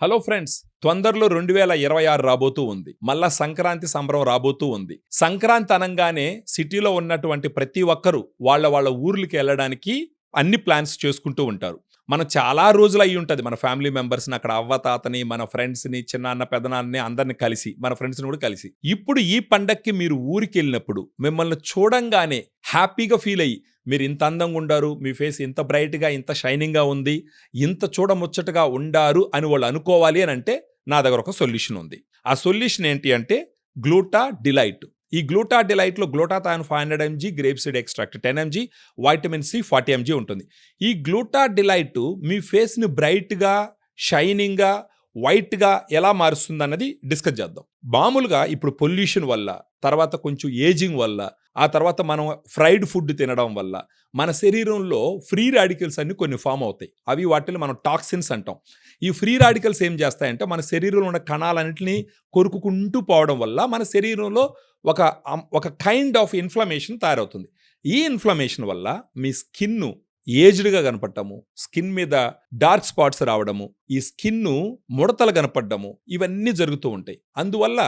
Hello friends, తొందరలో 2026 రాబోతూ ఉంది. మళ్ళా సంక్రాంతి సంబరం రాబోతూ ఉంది. సంక్రాంతి అనంగానే సిటీలో ఉన్నటువంటి ప్రతి ఒక్కరూ వాళ్ళ ఊర్లకి వెళ్ళడానికి అన్ని ప్లాన్స్ చేసుకుంటూ ఉంటారు. మనం చాలా రోజులు అయ్యి ఉంటది మన ఫ్యామిలీ మెంబర్స్‌ని అక్కడ అవ్వ, తాతని, మన ఫ్రెండ్స్‌ని, చిన్నాన్న, పెదనాన్నని అందరిని కలిసి, మన ఫ్రెండ్స్‌ని కూడా కలిసి. ఇప్పుడు ఈ పండక్కి మీరు ఊరికెళ్ళినప్పుడు మిమ్మల్ని చూడంగానే హ్యాపీగా ఫీల్ అయ్యి, మీరు ఇంత అందంగా ఉండారు, మీ ఫేస్ ఇంత బ్రైట్‌గా, ఇంత షైనింగ్‌గా ఉంది, ఇంత చూడముచ్చటగా ఉండారు అని వాళ్ళు అనుకోవాలి అని అంటే నా దగ్గర ఒక సొల్యూషన్ ఉంది. ఆ సొల్యూషన్ ఏంటి అంటే గ్లూటా డిలైట్. ఈ గ్లూటా డిలైట్‌లో glutathione 500 MG, grape seed extract 10 MG, vitamin C 40 MG ఉంటుంది. ఈ గ్లూటా డిలైట్ మీ ఫేస్‌ని బ్రైట్‌గా, షైనింగ్‌గా, వైట్‌గా ఎలా మారుస్తుందన్నది డిస్కస్ చేద్దాం. మామూలుగా ఇప్పుడు పొల్యూషన్ వల్ల, తర్వాత కొంచెం ఏజింగ్ వల్ల, ఆ తర్వాత మనం ఫ్రైడ్ ఫుడ్ తినడం వల్ల మన శరీరంలో ఫ్రీ రాడికల్స్ అన్ని కొన్ని ఫామ్ అవుతాయి. అవి వాటిని మనం టాక్సిన్స్ అంటాం. ఈ ఫ్రీ రాడికల్స్ ఏం చేస్తాయంటే మన శరీరంలో ఉన్న కణాలన్నింటినీ కొరుకుకుంటూ పోవడం వల్ల మన శరీరంలో ఒక కైండ్ ఆఫ్ ఇన్ఫ్లమేషన్ తయారవుతుంది. ఈ ఇన్ఫ్లమేషన్ వల్ల మీ స్కిన్ను ఏజ్డ్‌గా కనపడటము, స్కిన్ మీద డార్క్ స్పాట్స్ రావడము, ఈ స్కిన్ను ముడతలు కనపడము, ఇవన్నీ జరుగుతూ ఉంటాయి. అందువల్ల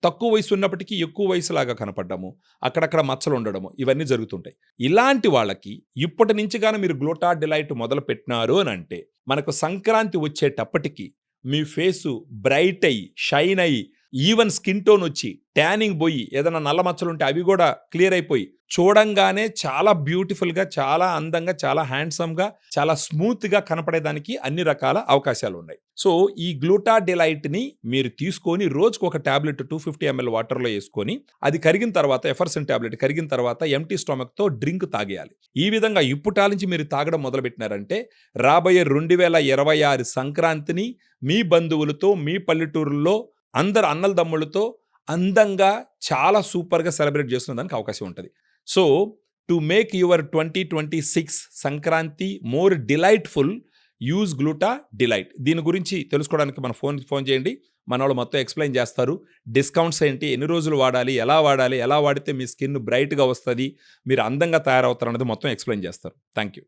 తక్కువ వయసు ఉన్నప్పటికీ ఎక్కువ వయసులాగా కనపడము, అక్కడక్కడ మచ్చలు ఉండడము, ఇవన్నీ జరుగుతుంటాయి. ఇలాంటి వాళ్ళకి ఇప్పటి నుంచి గాని మీరు గ్లూటా డిలైట్ మొదలు పెట్టినారు అని అంటే మనకు సంక్రాంతి వచ్చేటప్పటికి మీ ఫేసు బ్రైట్ అయ్యి, షైన్ అయ్యి, ఈవెన్ స్కిన్ టోన్ వచ్చి, ట్యానింగ్ పోయి, ఏదైనా నల్ల మచ్చలు ఉంటే అవి కూడా క్లియర్ అయిపోయి, చూడంగానే చాలా బ్యూటిఫుల్గా, చాలా అందంగా, చాలా హ్యాండ్సమ్గా, చాలా స్మూత్గా కనపడేదానికి అన్ని రకాల అవకాశాలు ఉన్నాయి. సో ఈ గ్లూటా డిలైట్ని మీరు తీసుకొని రోజుకు ఒక టాబ్లెట్ 250 ml వాటర్లో వేసుకొని, అది కరిగిన తర్వాత ఎఫర్సన్ టాబ్లెట్ కరిగిన తర్వాత ఎంటీ స్టొమక్తో డ్రింక్ తాగేయాలి. ఈ విధంగా ఇప్పుటాల నుంచి మీరు తాగడం మొదలుపెట్టినారంటే రాబోయే 2026 సంక్రాంతిని మీ బంధువులతో, మీ పల్లెటూరుల్లో అందరు అన్నలదమ్ములతో అందంగా చాలా సూపర్గా సెలబ్రేట్ చేసుకునేదానికి అవకాశం ఉంటుంది. So to make your 2026 Sankranti more delightful, use Gluta Delight. దీని గురించి తెలుసుకోవడానికి మన ఫోన్ చేయండి. మన వాళ్ళు మొత్తం ఎక్స్ప్లెయిన్ చేస్తారు. డిస్కౌంట్స్ ఏంటి, ఎన్ని రోజులు వాడాలి, ఎలా వాడితే మీ స్కిన్ బ్రైట్గా వస్తుంది, మీరు అందంగా తయారవుతారు అనేది మొత్తం ఎక్స్ప్లెయిన్ చేస్తారు. Thank you.